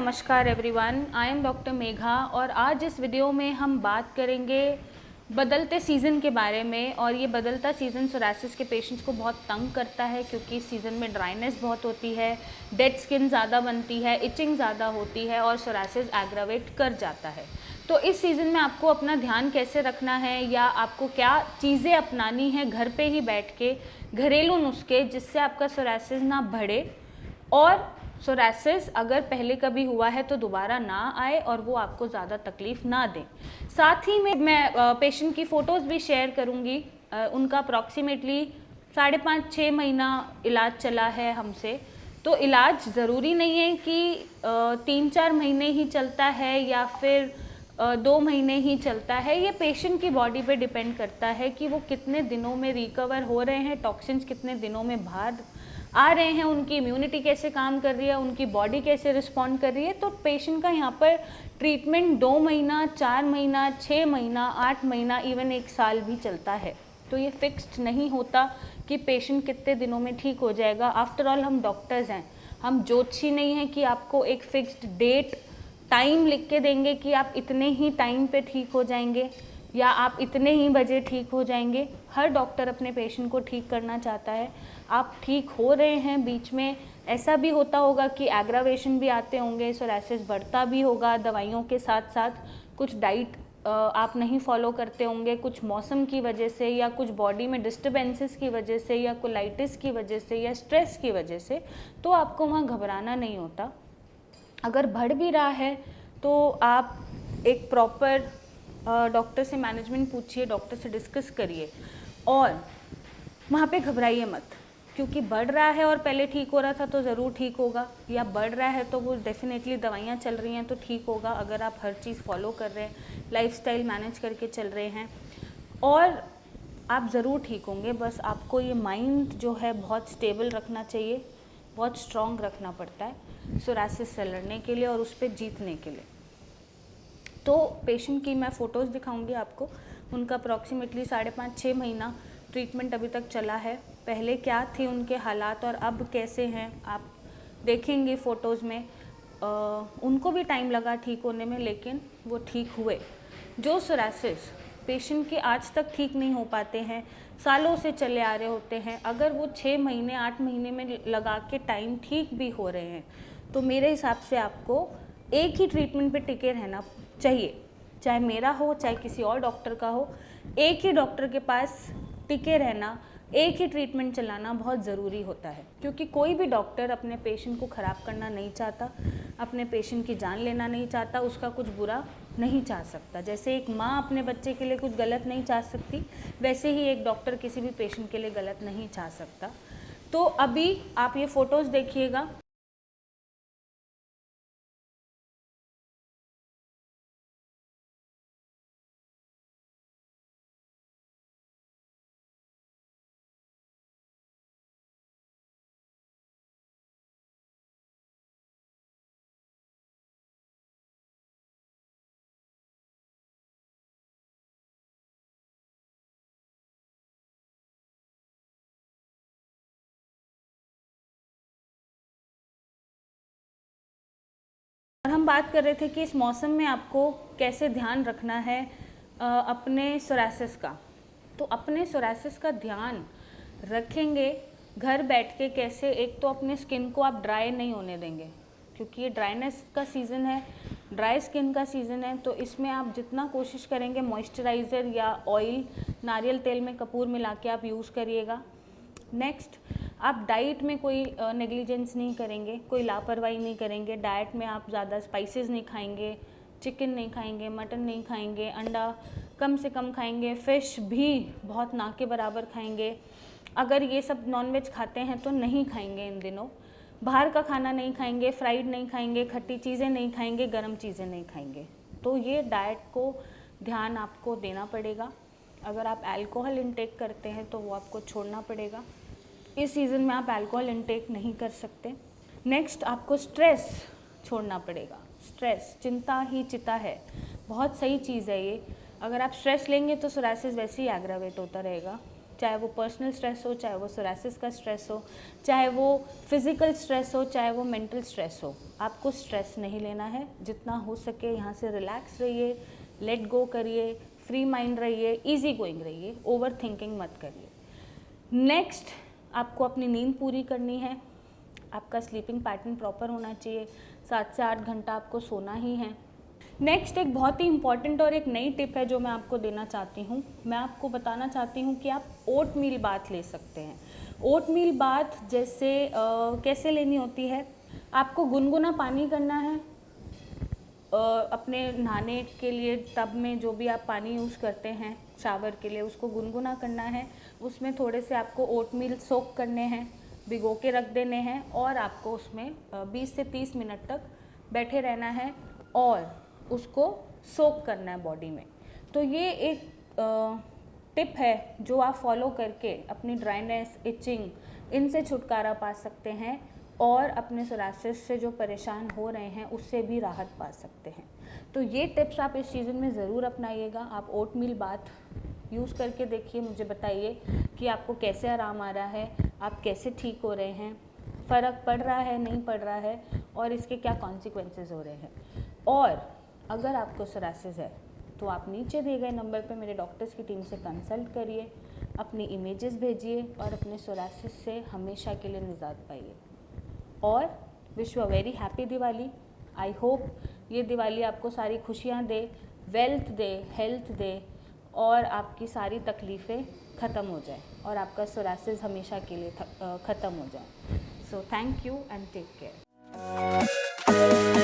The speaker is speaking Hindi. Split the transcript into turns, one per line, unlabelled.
नमस्कार everyone, I am doctor Megha और आज इस वीडियो में हम बात करेंगे बदलते सीज़न के बारे में। और ये बदलता सीज़न सोरासिस के पेशेंट्स को बहुत तंग करता है क्योंकि इस सीज़न में ड्राइनेस बहुत होती है, डेड स्किन ज़्यादा बनती है, इचिंग ज़्यादा होती है और सोरासिस एग्रावेट कर जाता है। तो इस सीज़न में आपको अपना ध्यान कैसे रखना है या आपको क्या चीज़ें अपनानी है घर पे ही बैठ के, घरेलू नुस्खे जिससे आपका सोरासिस ना बढ़े और सोरासिस अगर पहले कभी हुआ है तो दोबारा ना आए और वो आपको ज़्यादा तकलीफ़ ना दें। साथ ही में मैं पेशेंट की फ़ोटोज़ भी शेयर करूँगी। उनका अप्रॉक्सीमेटली 5.5-6 महीना इलाज चला है हमसे। तो इलाज ज़रूरी नहीं है कि 3-4 महीने ही चलता है या फिर 2 महीने ही चलता है। ये पेशेंट की बॉडी पे डिपेंड करता है कि वो कितने दिनों में रिकवर हो रहे हैं, टॉक्सिन्स कितने दिनों में बाहर आ रहे हैं, उनकी इम्यूनिटी कैसे काम कर रही है, उनकी बॉडी कैसे रिस्पॉन्ड कर रही है। तो पेशेंट का यहाँ पर ट्रीटमेंट 2 महीना, 4 महीना, 6 महीना, 8 महीना, इवन 1 साल भी चलता है। तो ये फिक्स्ड नहीं होता कि पेशेंट कितने दिनों में ठीक हो जाएगा। आफ्टर ऑल हम डॉक्टर्स हैं, हम ज्योतिषी नहीं हैं कि आपको एक फिक्स्ड डेट टाइम लिख के देंगे कि आप इतने ही टाइम पे ठीक हो जाएंगे या आप इतने ही बजे ठीक हो जाएंगे। हर डॉक्टर अपने पेशेंट को ठीक करना चाहता है। आप ठीक हो रहे हैं, बीच में ऐसा भी होता होगा कि एग्रावेशन भी आते होंगे, सोरासिस बढ़ता भी होगा दवाइयों के साथ साथ। कुछ डाइट आप नहीं फॉलो करते होंगे, कुछ मौसम की वजह से या कुछ बॉडी में डिस्टर्बेंसेस की वजह से या कोलाइटिस की वजह से या स्ट्रेस की वजह से, तो आपको वहाँ घबराना नहीं होता। अगर बढ़ भी रहा है तो आप एक प्रॉपर डॉक्टर से मैनेजमेंट पूछिए, डॉक्टर से डिस्कस करिए और वहाँ पे घबराइए मत, क्योंकि बढ़ रहा है और पहले ठीक हो रहा था तो ज़रूर ठीक होगा, या बढ़ रहा है तो वो डेफिनेटली दवाइयाँ चल रही हैं तो ठीक होगा अगर आप हर चीज़ फॉलो कर रहे हैं, लाइफस्टाइल मैनेज करके चल रहे हैं, और आप ज़रूर ठीक होंगे। बस आपको ये माइंड जो है बहुत स्टेबल रखना चाहिए, बहुत स्ट्रॉन्ग रखना पड़ता है सोरासिस से लड़ने के लिए और उस पर जीतने के लिए। तो पेशेंट की मैं फ़ोटोज़ दिखाऊंगी आपको। उनका अप्रॉक्सीमेटली 5.5-6 महीना ट्रीटमेंट अभी तक चला है। पहले क्या थे उनके हालात और अब कैसे हैं आप देखेंगे फ़ोटोज़ में। उनको भी टाइम लगा ठीक होने में, लेकिन वो ठीक हुए। जो सोरासिस पेशेंट के आज तक ठीक नहीं हो पाते हैं, सालों से चले आ रहे होते हैं, अगर वो 6 महीने 8 महीने में लगा के टाइम ठीक भी हो रहे हैं, तो मेरे हिसाब से आपको एक ही ट्रीटमेंट पे टिके रहना चाहिए। चाहे मेरा हो, चाहे किसी और डॉक्टर का हो, एक ही डॉक्टर के पास टिके रहना, एक ही ट्रीटमेंट चलाना बहुत ज़रूरी होता है। क्योंकि कोई भी डॉक्टर अपने पेशेंट को ख़राब करना नहीं चाहता, अपने पेशेंट की जान लेना नहीं चाहता, उसका कुछ बुरा नहीं चाह सकता। जैसे एक माँ अपने बच्चे के लिए कुछ गलत नहीं चाह सकती, वैसे ही एक डॉक्टर किसी भी पेशेंट के लिए गलत नहीं चाह सकता। तो अभी आप ये फ़ोटोज़ देखिएगा। और हम बात कर रहे थे कि इस मौसम में आपको कैसे ध्यान रखना है अपने सोरासिस का। तो अपने सोरासिस का ध्यान रखेंगे घर बैठ के कैसे। एक तो अपने स्किन को आप ड्राई नहीं होने देंगे, क्योंकि ये ड्राइनेस का सीज़न है, ड्राई स्किन का सीज़न है। तो इसमें आप जितना कोशिश करेंगे मॉइस्चराइज़र या ऑयल, नारियल तेल में कपूर मिला के आप यूज़ करिएगा। नेक्स्ट, आप डाइट में कोई नेग्लिजेंस नहीं करेंगे, कोई लापरवाही नहीं करेंगे। डाइट में आप ज़्यादा स्पाइसेस नहीं खाएंगे, चिकन नहीं खाएंगे, मटन नहीं खाएंगे, अंडा कम से कम खाएंगे, फ़िश भी बहुत ना के बराबर खाएंगे। अगर ये सब नॉनवेज खाते हैं तो नहीं खाएंगे इन दिनों। बाहर का खाना नहीं खाएंगे, फ्राइड नहीं खाएंगे, खट्टी चीज़ें नहीं खाएंगे, गर्म चीज़ें नहीं खाएंगे। तो ये डाइट को ध्यान आपको देना पड़ेगा। अगर आप अल्कोहल इंटेक करते हैं तो वो आपको छोड़ना पड़ेगा। इस सीज़न में आप अल्कोहल इंटेक नहीं कर सकते। नेक्स्ट, आपको स्ट्रेस छोड़ना पड़ेगा। स्ट्रेस, चिंता ही चिता है, बहुत सही चीज़ है ये। अगर आप स्ट्रेस लेंगे तो सोरासिस वैसे ही एग्रावेट होता रहेगा। चाहे वो पर्सनल स्ट्रेस हो, चाहे वो सोरासिस का स्ट्रेस हो, चाहे वो फिज़िकल स्ट्रेस हो, चाहे वो मेंटल स्ट्रेस हो, आपको स्ट्रेस नहीं लेना है। जितना हो सके यहाँ से रिलैक्स रहिए, लेट गो करिए, फ्री माइंड रहिए, इजी गोइंग रहिए, ओवर थिंकिंग मत करिए। नेक्स्ट, आपको अपनी नींद पूरी करनी है। आपका स्लीपिंग पैटर्न प्रॉपर होना चाहिए, 7 से 8 घंटा आपको सोना ही है। नेक्स्ट, एक बहुत ही इंपॉर्टेंट और एक नई टिप है जो मैं आपको देना चाहती हूँ। मैं आपको बताना चाहती हूँ कि आप ओट मील बाथ ले सकते हैं। ओट मील बाथ जैसे कैसे लेनी होती है, आपको गुनगुना पानी करना है। अपने नहाने के लिए टब में जो भी आप पानी यूज़ करते हैं शावर के लिए, उसको गुनगुना करना है। उसमें थोड़े से आपको ओट मील सोक करने हैं, भिगो के रख देने हैं, और आपको उसमें 20 से 30 मिनट तक बैठे रहना है और उसको सोक करना है बॉडी में। तो ये एक टिप है जो आप फॉलो करके अपनी ड्राइनेस, इचिंग, इनसे छुटकारा पा सकते हैं और अपने सोरासिस से जो परेशान हो रहे हैं उससे भी राहत पा सकते हैं। तो ये टिप्स आप इस सीज़न में ज़रूर अपनाइएगा। आप ओट मील बाथ यूज़ करके देखिए, मुझे बताइए कि आपको कैसे आराम आ रहा है, आप कैसे ठीक हो रहे हैं, फ़र्क पड़ रहा है, नहीं पड़ रहा है, और इसके क्या कॉन्सिक्वेंसेस हो रहे हैं। और अगर आपको सोरासिस है तो आप नीचे दिए गए नंबर पे मेरे डॉक्टर्स की टीम से कंसल्ट करिए, अपनी इमेजेस भेजिए और अपने सोरासिस से हमेशा के लिए निजात पाइए। और wish you a very happy Diwali. I hope ये दिवाली आपको सारी खुशियाँ दे, वेल्थ दे, हेल्थ दे, और आपकी सारी तकलीफ़ें ख़त्म हो जाए और आपका सोरासिस हमेशा के लिए ख़त्म हो जाए। So thank you and take care.